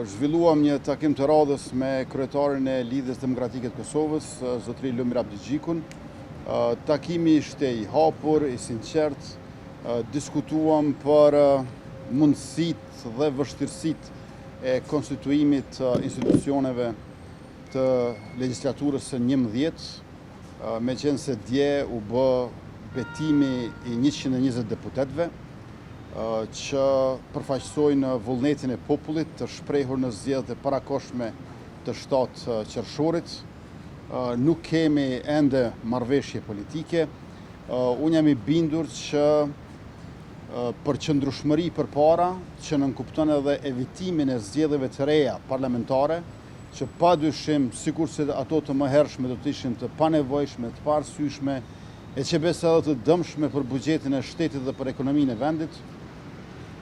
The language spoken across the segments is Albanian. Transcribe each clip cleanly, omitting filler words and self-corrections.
Zhvilluam një takim të radhës me kryetarin e Lidhjes Demokratike të Kosovës, zotëri Lumir Abdixhikun. Takimi ishte i hapur, i sinqert, diskutuam për mundësitë dhe vështirësitë e konstituimit të institucioneve të legjislaturës së 11, meqense dje u bë betimi i 120 deputetëve që përfaqësojnë vullnetin e popullit të shprehur në zgjedhjet e parakohshme të 7 qershorit. Nuk kemi ende marrëveshje politike. Unë jam i bindur që përqëndrueshmëri përpara që nënkupton edhe evitimin e zgjedhjeve të reja parlamentare, që padyshim sikurse ato të mëhershme do të ishin të panevojshme, të paarsyeshme, e që besoj edhe të dëmshme për buxhetin e shtetit dhe për ekonominë e vendit,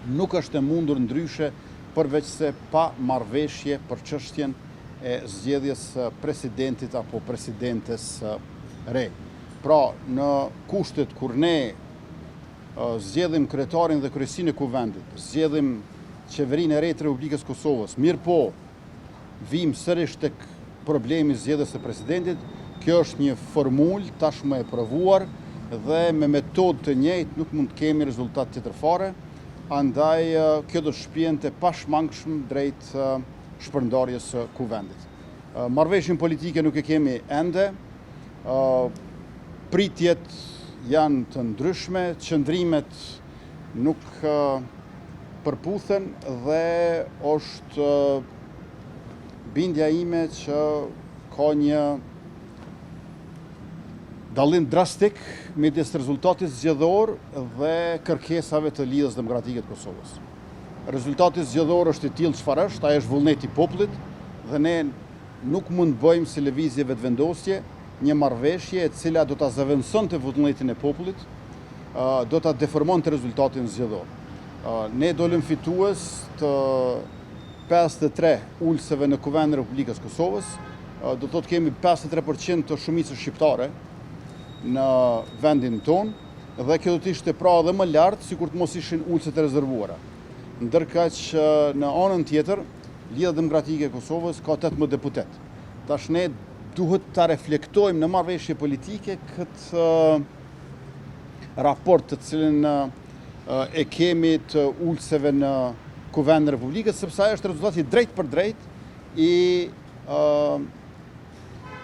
nuk është e mundur ndryshe përveç se pa marrëveshje për çështjen e zgjedhjes presidentit apo presidentes re. Pra, në kushtet kur ne zgjedhim kryetarin dhe kryesinë e kuvendit, zgjedhim qeverinë e re të Republikës Kosovës, mirë po, vim sërish tek problemi i zgjedhjes së presidentit, kjo është një formulë tashmë e provuar dhe me metodë të njëjtë nuk mund të kemi rezultat tjetërfare. Andaj kjo do shpjente pashmangshëm drejt shpërndarjes së kuvendit. Marrëveshjen politike nuk e kemi ende, pritjet janë të ndryshme, qëndrimet nuk përputhen dhe është bindja ime që ka një dallim drastik midis rezultatit zgjedhor dhe kërkesave të Lidhjes Demokratike të Kosovës. Rezultati zgjedhor është i tillë çfarë është, ai është vullneti i popullit dhe ne nuk mund bëjmë si lëvizje vetëvendosje një marrëveshje e cila do ta zëvendësonte vullnetin e popullit, do ta deformonte rezultatin zgjedhor. Ne dolëm fitues të 53 ulëseve në Kuvendin e Republikës Kosovës, do të thotë kemi 53% të shumicës shqiptare në vendin tonë dhe kjo do të ishte pra edhe më lartë sikur të mos ishin ulëset e rezervuara. Ndërkaq në anën tjetër, Lidhja Demokratike e Kosovës ka 18 deputet. Tash ne duhet ta reflektojmë në marrëveshje politike këtë raport të cilin e kemi të ulëseve në Kuvendin e Republikës, sepse ai është rezultati drejt për drejt i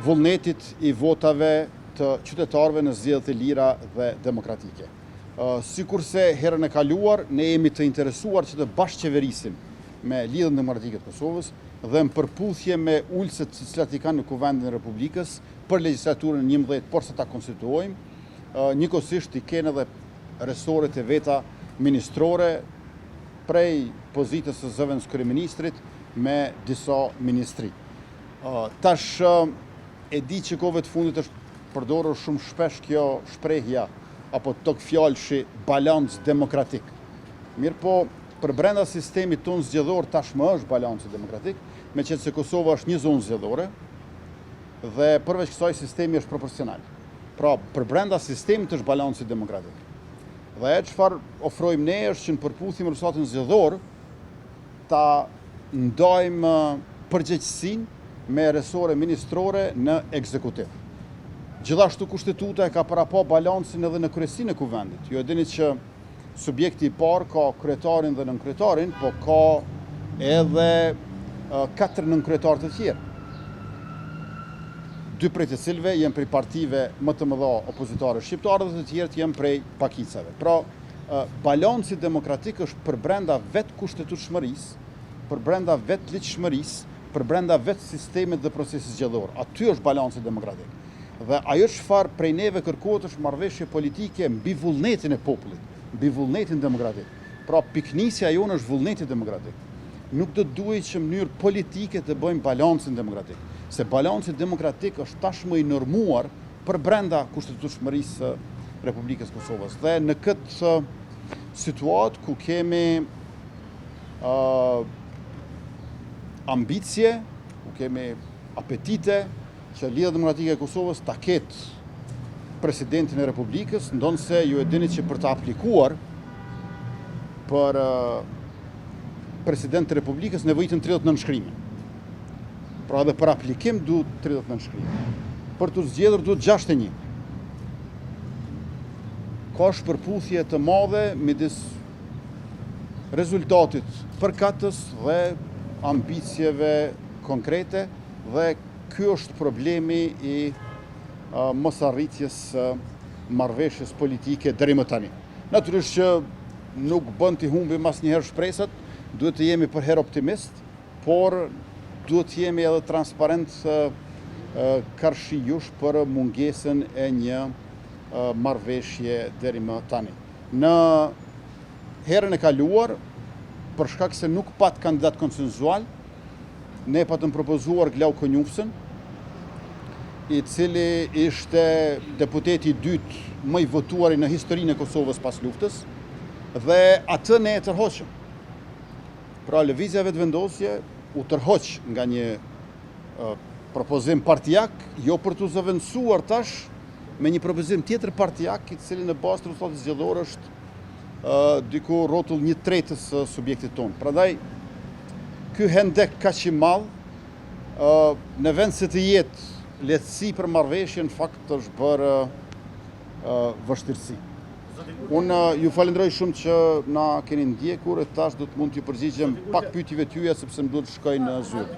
vullnetit i votave të qytetarëve në zgjedhjet e lira dhe demokratike. Sikurse herën e kaluar, ne jemi të interesuar që të bashkëqeverisim me Lidhjen Demokratike të Kosovës dhe në përputhje me ulëset të cilat i kanë në Kuvendin e Republikës për legjislaturën 11, por sa ta konstituojmë, njëkohësisht i kenë edhe resoret e veta ministrore prej pozitës së zëvendës kryeministrit me disa ministri. Tash e di që kohëve të fundit është përdorur shumë shpesh kjo shprehja apo tok fjalëshi balans demokratik. Mirë po, për brenda sistemit tonë zgjedhor tashmë është balanci demokratik, meqense Kosova është një zonë zgjedhore dhe përveç kësaj sistemi është proporcional. Pra, për brenda sistemit është balanci demokratik. Dhe çfarë ofrojmë ne është që në përputhje me rezultatin zgjedhor ta ndajmë përgjegjësinë me resore ministrore në ekzekutiv. Gjithashtu kushtetuta e ka parapo balancin edhe në kryesinë e kuvendit. Ju e dini që subjekti i parë ka kryetarin dhe nënkryetarin, po ka edhe 4 nënkryetar të tjerë. 2 prej të cilëve janë prej partive më të mëdha opozitare shqiptare dhe të tjerët janë prej pakicave. Pra, balanci demokratik është për brenda vetë kushtetutshmërisë, për brenda vetë ligjshmërisë, për brenda vetë sistemit dhe procesit zgjedhor. Aty është balanci demokratik. Dhe ajo çfarë prej neve kërkohet është marrëveshje politike mbi vullnetin e popullit, mbi vullnetin demokratik. Pra, piknisja jonë është vullneti demokratik. Nuk do duhet që në mënyrë politike të bëjmë balancin demokratik, se balanci demokratik është tashmë i normuar për brenda kushtetutshmërisë së Republikës Kosovës. Dhe në këtë situatë ku kemi ambicie, ku kemi apetite që Lidhja Demokratike e Kosovës ta ketë presidentin e Republikës, ndonse ju e dini që për të aplikuar për president të Republikës nevojitën 39 shkrime. Pra edhe për aplikim duhet 39 shkrime. Për të zgjedhur duhet 61. Ka shpërputhje të madhe midis rezultatit përkatës dhe ambicjeve konkrete, dhe ky është problemi i mosarritjes së marrëveshjes politike deri më tani. Natyrisht që nuk bën t'i humbim asnjëherë shpresat, duhet të jemi për herë optimist, por duhet të jemi edhe transparent karshijush për mungesën e një marrëveshje deri më tani. Në herën e kaluar, për shkak se nuk pat kandidat konsensual, ne patëm propozuar Glauko Njufsën, i cili ishte deputeti i dytë më i votuari në historinë e Kosovës pas luftës, dhe atë ne e tërhoqëm. Pra lëvizja vetëvendosje u tërhoq nga një propozim partijak, jo për të zëvendësuar tash me një propozim tjetër partijak, i cili në bazë të rezultatit zgjedhor është diku rrotull 1/3 së subjektit tonë. Prandaj ky hendek kaq i madh, në vend se të jetë lehtësi për marrëveshjen, në fakt është bërë vështirësi. Unë ju falenderoj shumë që na keni ndjekur, e tash do të mund t'ju përgjigjem pak pyetjeve tyja sepse më duhet të shkoj në zyrë.